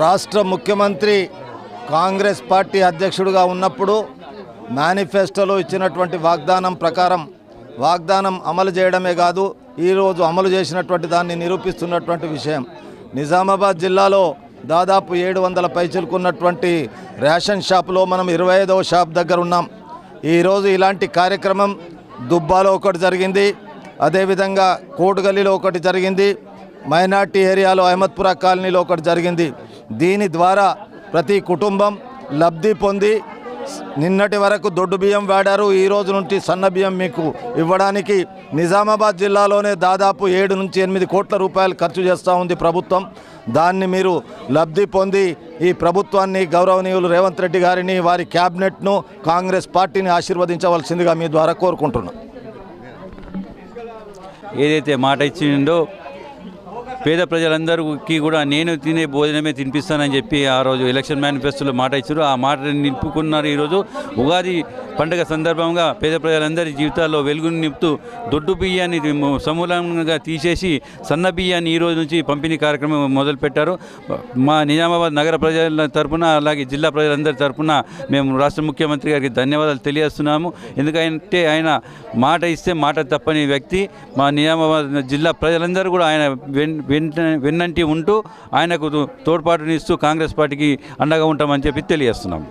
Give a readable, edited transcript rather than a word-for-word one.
రాష్ట్ర ముఖ్యమంత్రి కాంగ్రెస్ పార్టీ అధ్యక్షుడిగా ఉన్నప్పుడు మేనిఫెస్టోలో ఇచ్చినటువంటి వాగ్దానం ప్రకారం వాగ్దానం అమలు చేయడమే కాదు, ఈరోజు అమలు చేసినటువంటి దాన్ని నిరూపిస్తున్నటువంటి విషయం. నిజామాబాద్ జిల్లాలో దాదాపు 700 పైచిలుకున్నటువంటి రేషన్ షాపులో మనం 25వ షాప్ దగ్గర ఉన్నాం. ఈరోజు ఇలాంటి కార్యక్రమం దుబ్బాలో ఒకటి జరిగింది, అదేవిధంగా కోటుగల్లిలో ఒకటి జరిగింది, మైనార్టీ ఏరియాలో అహ్మద్పుర కాలనీలో ఒకటి జరిగింది. దీని ద్వారా ప్రతి కుటుంబం లబ్ధి పొంది నిన్నటి వరకు దొడ్డు బియ్యం వాడారు, ఈ రోజు నుంచి సన్న బియ్యం మీకు ఇవ్వడానికి నిజామాబాద్ జిల్లాలోనే దాదాపు 7 నుంచి 8 కోట్ల రూపాయలు ఖర్చు చేస్తూ ఉంది ప్రభుత్వం. దాన్ని మీరు లబ్ధి పొంది ఈ ప్రభుత్వాన్ని, గౌరవనీయులు రేవంత్ రెడ్డి గారిని, వారి క్యాబినెట్ను, కాంగ్రెస్ పార్టీని ఆశీర్వదించవలసిందిగా మీ ద్వారా కోరుకుంటున్నాం. ఏదైతే మాట ఇచ్చిండో పేద ప్రజలందరికీ కూడా నేను తినే భోజనమే తినిపిస్తానని చెప్పి ఆ రోజు ఎలక్షన్ మేనిఫెస్టోలో మాట ఇచ్చారు. ఆ మాట నింపుకున్నారు. ఈరోజు ఉగాది పండుగ సందర్భంగా పేద ప్రజలందరి జీవితాల్లో వెలుగుని నింపుతూ దొడ్డు బియ్యాన్ని సమూలంగా తీసేసి సన్న బియ్యాన్ని ఈ రోజు నుంచి పంపిణీ కార్యక్రమం మొదలుపెట్టారు. మా నిజామాబాద్ నగర ప్రజల తరఫున, అలాగే జిల్లా ప్రజలందరి తరఫున మేము రాష్ట్ర ముఖ్యమంత్రి గారికి ధన్యవాదాలు తెలియజేస్తున్నాము. ఎందుకంటే ఆయన మాట ఇస్తే మాట తప్పని వ్యక్తి. మా నిజామాబాద్ జిల్లా ప్రజలందరూ కూడా ఆయన వెన్నంటి ఉంటూ ఆయనకు తోడ్పాటునిస్తూ కాంగ్రెస్ పార్టీకి అండగా ఉంటామని చెప్పి తెలియజేస్తున్నాము.